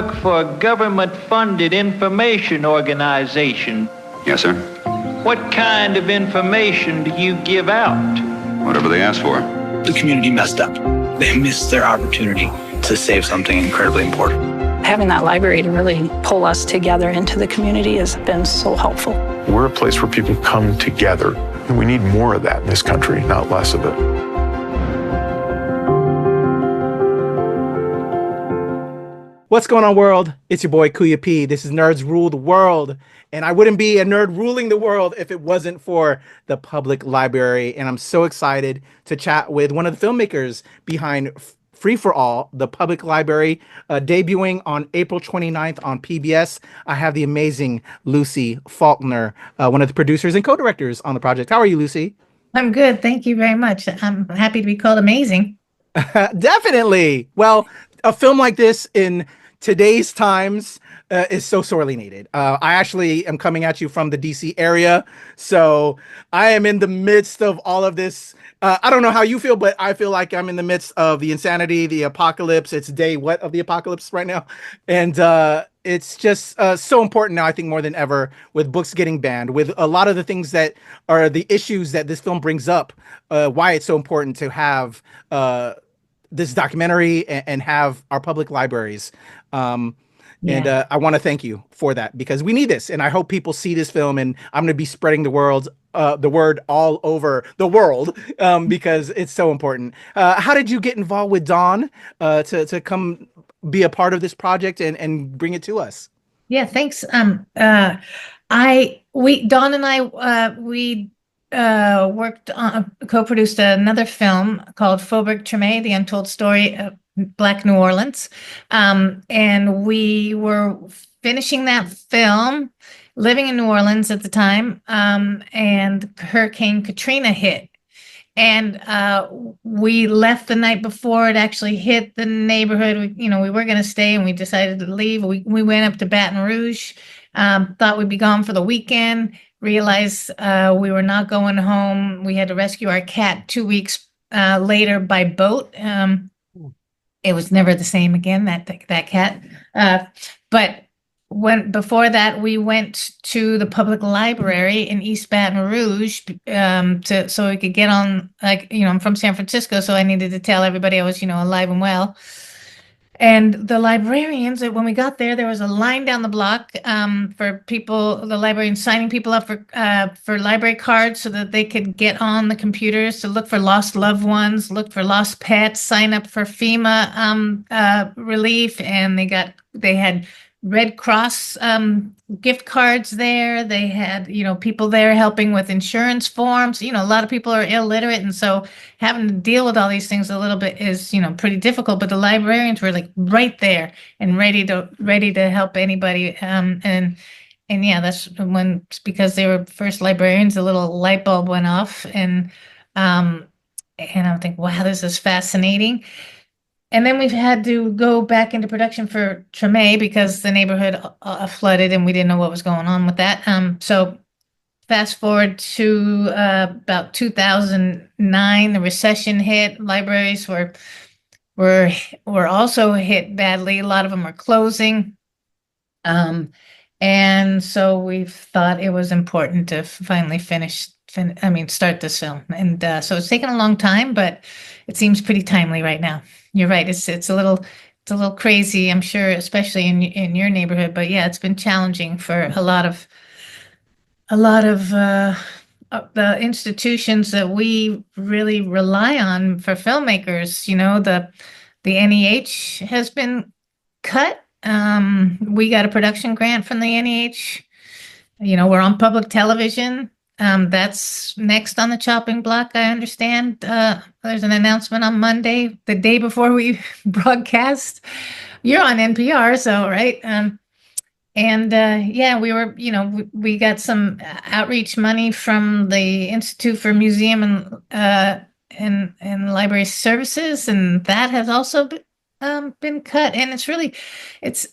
work for a government-funded information organization. Yes, sir. What kind of information do you give out? Whatever they ask for. The community messed up. They missed their opportunity to save something incredibly important. Having that library to really pull us together into the community has been so helpful. We're a place where people come together, and we need more of that in this country, not less of it. What's going on, world? It's your boy Kuya P. This is Nerds Rule the World, and I wouldn't be a nerd ruling the world if it wasn't for the public library. And I'm so excited to chat with one of the filmmakers behind Free for All, the public library, debuting on April 29th on PBS. I have the amazing Lucie Faulknor, one of the producers and co-directors on the project. How are you, Lucie? I'm good. Thank you very much. I'm happy to be called amazing. Definitely. Well, a film like this in today's times is so sorely needed. I actually am coming at you from the DC area, so I am in the midst of all of this. I don't know how you feel, but I feel like I'm in the midst of the insanity, the apocalypse. It's day what of the apocalypse right now? And it's just so important now, I think, more than ever, with books getting banned, with a lot of the things that are the issues that this film brings up, why it's so important to have this documentary and have our public libraries. And I want to thank you for that, because we need this. And I hope people see this film, and I'm going to be spreading the word all over the world because it's so important. How did you get involved with Dawn to come be a part of this project and bring it to us? Yeah, thanks. Dawn and I worked on, co-produced another film called Faubourg Treme, The Untold Story of Black New Orleans. And we were finishing that film, living in New Orleans at the time, and Hurricane Katrina hit. And we left the night before it actually hit the neighborhood. We were going to stay, and we decided to leave. We went up to Baton Rouge, thought we'd be gone for the weekend, realized we were not going home. We had to rescue our cat 2 weeks later by boat. It was never the same again, that cat. But before that, we went to the public library in East Baton Rouge so we could get on. I'm from San Francisco, so I needed to tell everybody I was, alive and well. And the librarians, when we got there was a line down the block for people, the librarians signing people up for library cards so that they could get on the computers to look for lost loved ones, look for lost pets, sign up for FEMA relief. And they had Red Cross gift cards there. They had, people there helping with insurance forms. A lot of people are illiterate. And so having to deal with all these things a little bit is, pretty difficult. But the librarians were like right there and ready to help anybody. And yeah, that's when, because they were first librarians, a little light bulb went off. And I'm thinking, wow, this is fascinating. And then we've had to go back into production for Treme because the neighborhood flooded and we didn't know what was going on with that. So fast forward to about 2009, the recession hit. Libraries were also hit badly. A lot of them were closing. And so we thought it was important to finally start this film. And so it's taken a long time, but it seems pretty timely right now. You're right. It's a little crazy, I'm sure, especially in your neighborhood. But yeah, it's been challenging for a lot of the institutions that we really rely on for filmmakers. The NEH has been cut. We got a production grant from the NEH. We're on public television. That's next on the chopping block, I understand. There's an announcement on Monday, the day before we broadcast. You're on NPR, so right. We were, we got some outreach money from the Institute for Museum and Library Services, and that has also been cut. And it's really, it's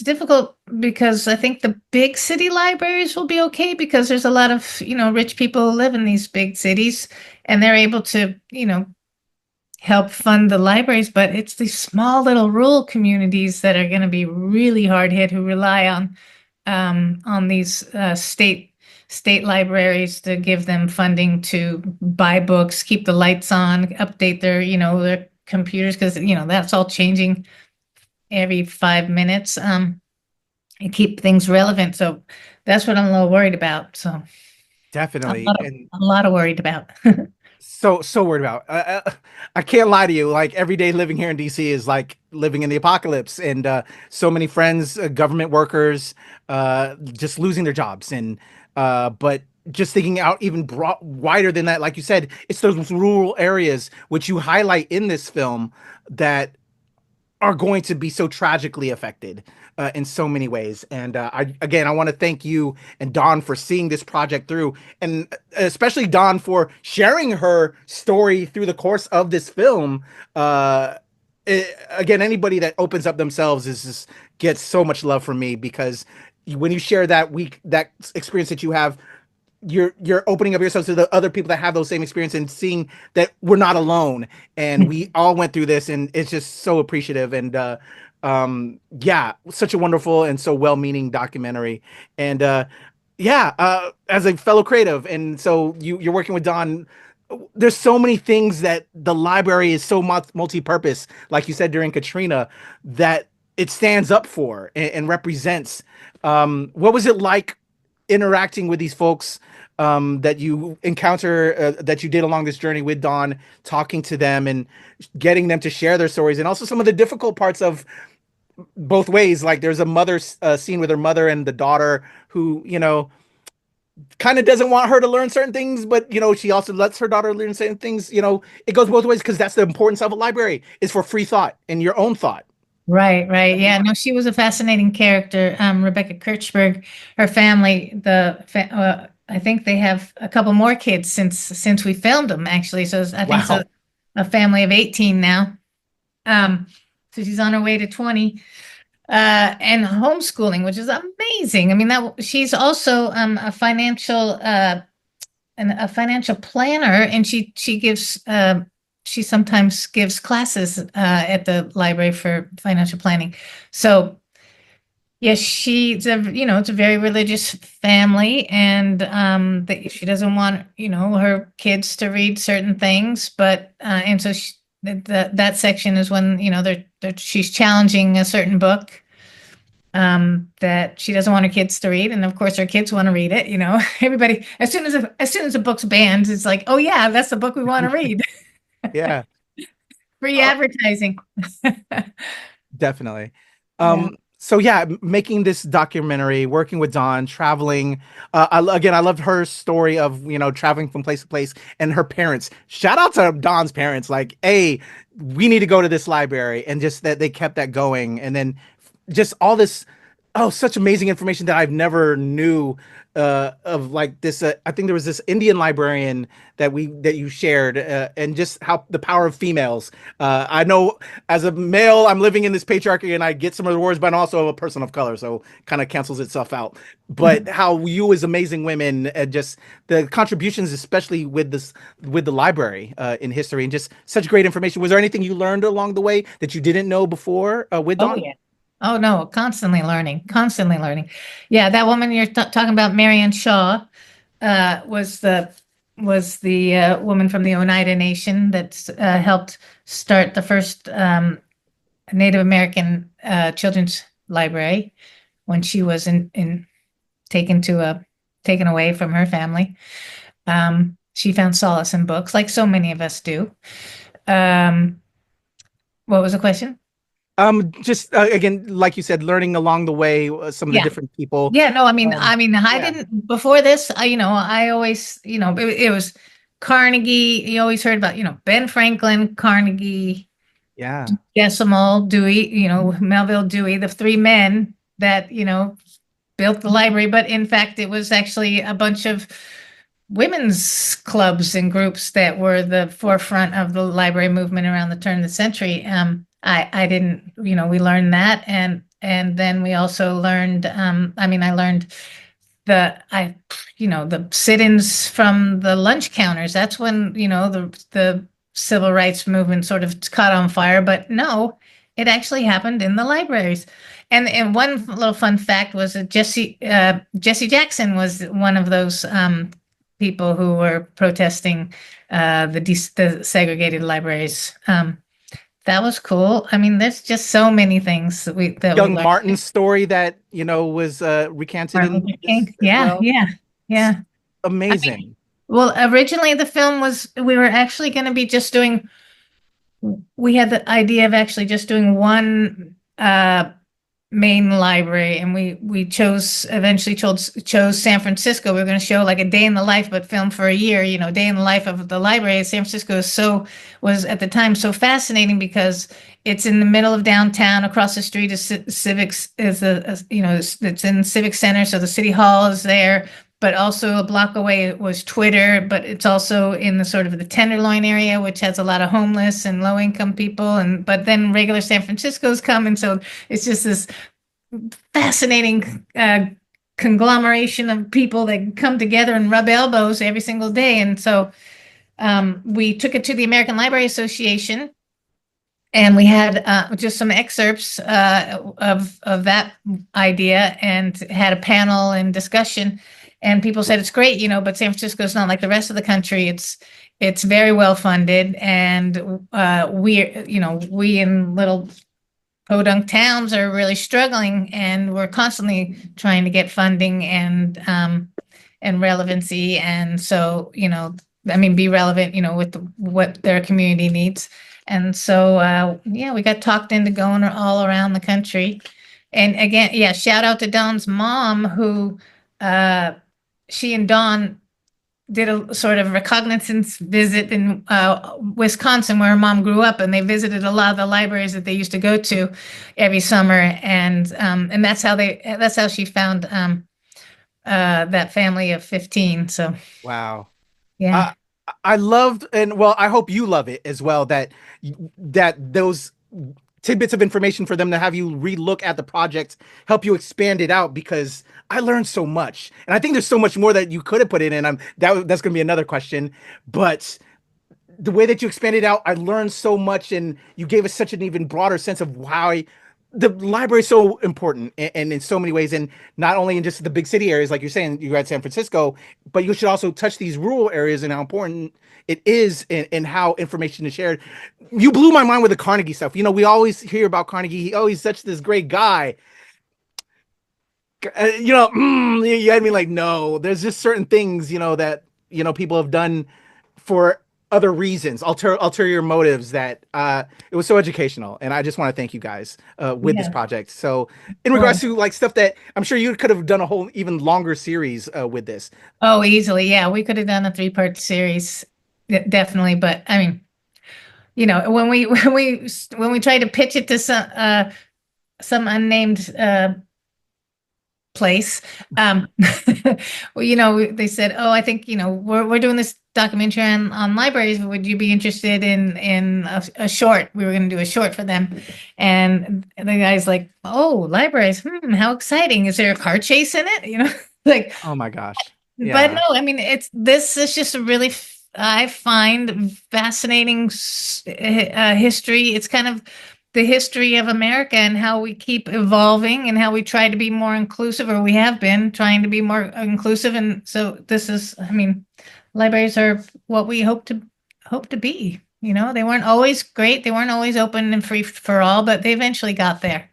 difficult because I think the big city libraries will be okay because there's a lot of, rich people who live in these big cities and they're able to, help fund the libraries, but it's these small little rural communities that are going to be really hard hit, who rely on these state libraries to give them funding to buy books, keep the lights on, update their computers, because that's all changing every 5 minutes, and keep things relevant. So that's what I'm a little worried about. So Definitely. a lot of worried about. So worried about. I can't lie to you. Like, every day living here in DC is like living in the apocalypse, and so many friends, government workers, just losing their jobs, and but just thinking out even wider than that, like you said, it's those rural areas which you highlight in this film that are going to be so tragically affected in so many ways. And I want to thank you and Dawn for seeing this project through, and especially Dawn for sharing her story through the course of this film. Again, anybody that opens up themselves gets so much love from me, because when you share that experience that you have, you're opening up yourself to the other people that have those same experience, and seeing that we're not alone, and we all went through this, and it's just so appreciative. And such a wonderful and so well-meaning documentary. And as a fellow creative, and so you're working with Don, there's so many things that the library is so multi-purpose, like you said during Katrina, that it stands up for and represents. What was it like interacting with these folks that you encounter, that you did along this journey with Dawn, talking to them and getting them to share their stories, and also some of the difficult parts of both ways? Like, there's a mother scene with her mother and the daughter who, kind of doesn't want her to learn certain things, but, she also lets her daughter learn certain things. It goes both ways, because that's the importance of a library, is for free thought and your own thought. Right. Yeah, no, she was a fascinating character. Rebecca Kirchberg, her family, I think they have a couple more kids since we filmed them, actually. So I think it's a family of 18 now. So she's on her way to 20, and homeschooling, which is amazing. I mean, she's also a financial planner, and she sometimes gives classes at the library for financial planning. So yes, it's a very religious family, and she doesn't want, her kids to read certain things, but and so that section is when, she's challenging a certain book that she doesn't want her kids to read, and of course her kids want to read it. Everybody, as soon as a book's banned, it's like, oh yeah, that's the book we want to read. Yeah. Free advertising. Definitely. So making this documentary, working with Dawn, traveling. I loved her story of, traveling from place to place, and her parents. Shout out to Dawn's parents. Like, hey, we need to go to this library, and just that they kept that going. And then just all this, such amazing information that I've never knew of, like this. I think there was this Indian librarian that you shared, and just how the power of females. I know as a male, I'm living in this patriarchy, and I get some of the words, but I'm also a person of color, so kind of cancels itself out. But how you, as amazing women, and just the contributions, especially with the library in history, and just such great information. Was there anything you learned along the way that you didn't know before with Dawn? Oh, yeah. Oh no, constantly learning. Yeah, that woman you're talking about, Marianne Shaw, was the woman from the Oneida Nation that helped start the first Native American children's library when she was taken away from her family. She found solace in books, like so many of us do. What was the question? Just again, like you said, learning along the way, some of the different people. Yeah, no, I didn't before this. I always, it was Carnegie. You always heard about, Ben Franklin, Carnegie, Decimal, Dewey, Melville Dewey, the three men that built the library. But in fact, it was actually a bunch of women's clubs and groups that were the forefront of the library movement around the turn of the century. I didn't, we learned that. And then we also learned, I learned the sit-ins from the lunch counters. That's when, the civil rights movement sort of caught on fire, but no, it actually happened in the libraries. And one little fun fact was that Jesse Jackson was one of those people who were protesting the segregated libraries. That was cool. I mean, there's just so many things that we Young learned. Martin's story that was recanted Martin in Luther this King. as Yeah, well. yeah. Amazing. Well, originally we were actually going to be just doing, we had the idea of actually just doing one main library, and we eventually chose San Francisco. We were going to show like a day in the life, but film for a year, day in the life of the library. San Francisco was at the time so fascinating because it's in the middle of downtown. Across the street is Civics, it's in Civic Center, so the city hall is there. But also a block away was Twitter, but it's also in the sort of the Tenderloin area, which has a lot of homeless and low income people. But then regular San Francisco's come. And so it's just this fascinating conglomeration of people that come together and rub elbows every single day. And so we took it to the American Library Association, and we had just some excerpts of that idea and had a panel and discussion. And people said it's great, but San Francisco is not like the rest of the country. It's very well funded, and we in little podunk towns are really struggling, and we're constantly trying to get funding and relevancy, and so be relevant, with what their community needs. And so we got talked into going all around the country. And again, shout out to Dawn's mom, who she and Dawn did a sort of reconnaissance visit in Wisconsin, where her mom grew up, and they visited a lot of the libraries that they used to go to every summer, and that's how she found that family of 15. So Wow. yeah. I loved, and well, I hope you love it as well, that those tidbits of information for them to have you relook at the project, help you expand it out, because I learned so much. And I think there's so much more that you could have put in, and that's going to be another question. But the way that you expanded out, I learned so much, and you gave us such an even broader sense of why the library is so important, and in so many ways, and not only in just the big city areas, like you're saying, you're at San Francisco, but you should also touch these rural areas and how important it is, and how information is shared. You blew my mind with the Carnegie stuff. We always hear about Carnegie. Oh, he's such this great guy. You had me like, no, there's just certain things, that, people have done for other reasons, ulterior motives, that it was so educational. And I just want to thank you guys with this project. So in regards to like stuff that I'm sure you could have done a whole even longer series with this. Oh, easily. Yeah. We could have done a 3-part series. Definitely. But I mean, when we tried to pitch it to some unnamed place, they said, oh, I think, we're doing this documentary on libraries. Would you be interested in a short? We were going to do a short for them. And the guy's like, oh, libraries. How exciting. Is there a car chase in it? Like, oh my gosh. Yeah. But no, I mean, this is just a really, I find, fascinating history. It's kind of the history of America and how we keep evolving and how we try to be more inclusive, or we have been trying to be more inclusive. And so this is, I mean, libraries are what we hope to be. They weren't always great. They weren't always open and free for all, but they eventually got there.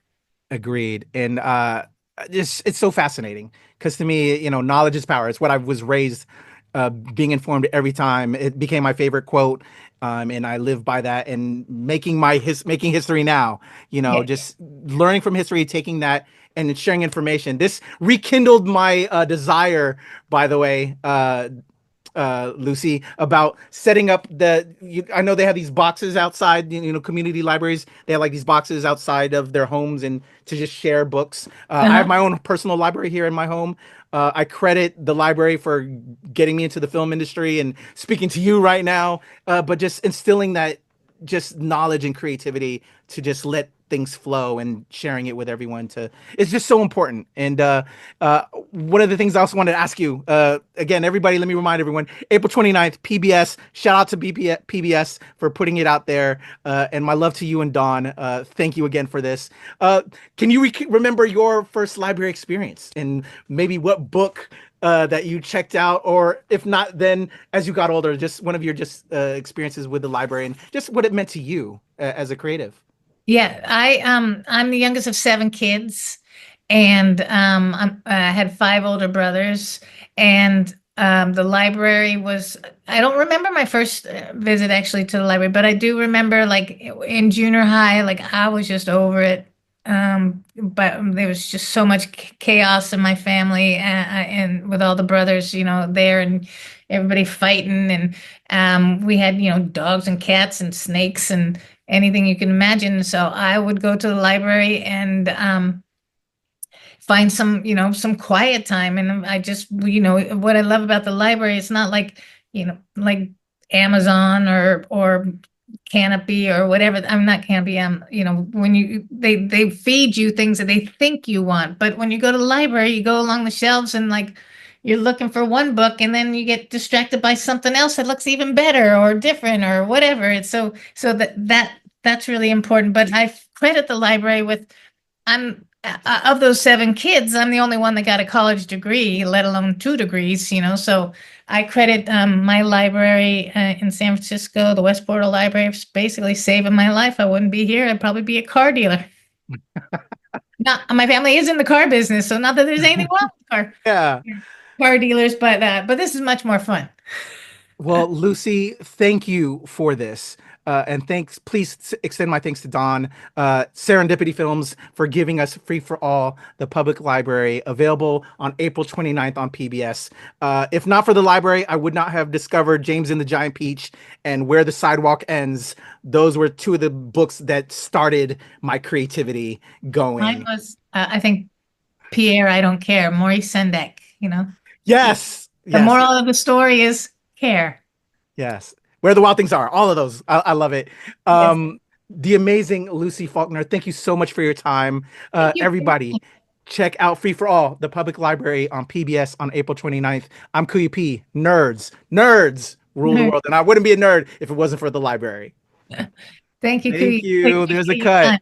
Agreed. And it's so fascinating, because to me, knowledge is power. It's what I was raised being informed every time. It became my favorite quote. And I live by that, and making history now, just learning from history, taking that and sharing information. This rekindled my desire, by the way, Lucie, about setting up I know they have these boxes outside, community libraries. They have like these boxes outside of their homes, and to just share books. I have my own personal library here in my home. I credit the library for getting me into the film industry and speaking to you right now, but just instilling that just knowledge and creativity to just let things flow and sharing it with everyone it's just so important. And one of the things I also wanted to ask you, again, everybody, let me remind everyone, April 29th, PBS, shout out to PBS for putting it out there. And my love to you and Dawn. Thank you again for this. Can you remember your first library experience and maybe what book that you checked out, or if not, then as you got older, just one of your experiences with the library and just what it meant to you as a creative? Yeah, I'm the youngest of 7 kids, and I had 5 older brothers, and the library was, I don't remember my first visit actually to the library, but I do remember like in junior high, like I was just over it. But there was just so much chaos in my family, and with all the brothers, there, and everybody fighting, and we had, dogs and cats and snakes and anything you can imagine. So I would go to the library and find some quiet time. And I just, what I love about the library, it's not like, like Amazon or Canopy or whatever. I'm not Canopy. When they feed you things that they think you want, but when you go to the library, you go along the shelves and like you're looking for one book, and then you get distracted by something else that looks even better or different or whatever. It's so that's really important. But I credit the library with, of those 7 kids, I'm the only one that got a college degree, let alone 2 degrees. So I credit my library in San Francisco, the West Portal Library, for basically saving my life. I wouldn't be here. I'd probably be a car dealer. My family is in the car business, so not that there's anything wrong with car dealers, but this is much more fun. Well, Lucie, thank you for this. And please extend my thanks to Dawn, Serendipity Films, for giving us Free for All, the public library, available on April 29th on PBS. If not for the library, I would not have discovered James and the Giant Peach and Where the Sidewalk Ends. Those were 2 of the books that started my creativity going. Mine was, I think, Pierre, I Don't Care, Maurice Sendak, Yes. The moral of the story is care. Yes. Where the Wild Things Are, all of those. I love it. Yes. The amazing Lucie Faulknor, thank you so much for your time. Everybody, check out Free for All, the public library on PBS on April 29th. I'm Kuya P. Nerds rule the world. And I wouldn't be a nerd if it wasn't for the library. Thank you, Thank you. There's a cut.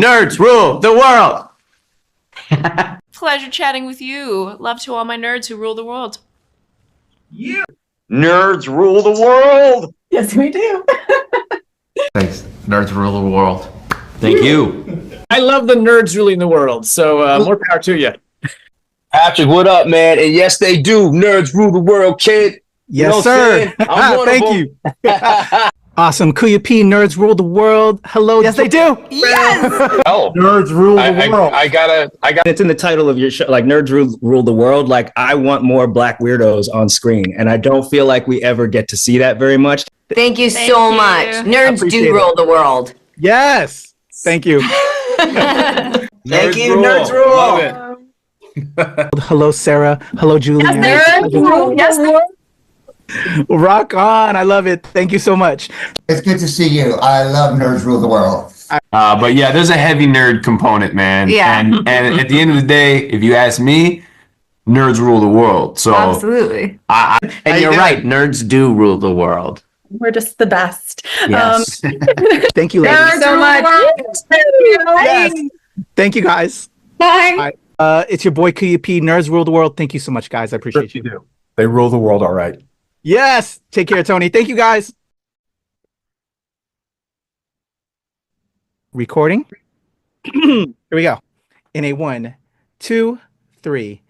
Nerds rule the world. Pleasure chatting with you. Love to all my nerds who rule the world. Yeah. Nerds rule the world. Yes, we do. Thanks. Nerds rule the world. Thank you. I love the nerds ruling the world, so more power to you. Patrick, what up, man? And yes, they do. Nerds rule the world, kid. Yes, sir. Thank you. Awesome. Kuya P, Nerds Rule the World. Hello. Yes, they do. Yes. Oh, Nerds rule the world. I got. It's in the title of your show, like Nerds Rule the World. Like, I want more Black weirdos on screen, and I don't feel like we ever get to see that very much. Thank you so much. Nerds do rule the world. Yes. Thank you. Thank you, Nerds Rule. Love it. Hello, Sarah. Hello, Julie. Yes, nerds rule. Yes, Rock on. I love it. Thank you so much. It's good to see you. I love Nerds Rule the World. But yeah, there's a heavy nerd component, man. Yeah. And at the end of the day, if you ask me, nerds rule the world. So absolutely. And you're right. Nerds do rule the world. We're just the best. Yes. Thank you, ladies. Nerds so much. Yes. Thank you, guys. Bye. Bye. It's your boy Kuya P. Nerds rule the world. Thank you so much, guys. I appreciate you. Do. They rule the world, all right. Yes. Take care, Tony. Thank you, guys. Recording. Here we go. In a 1, 2, 3.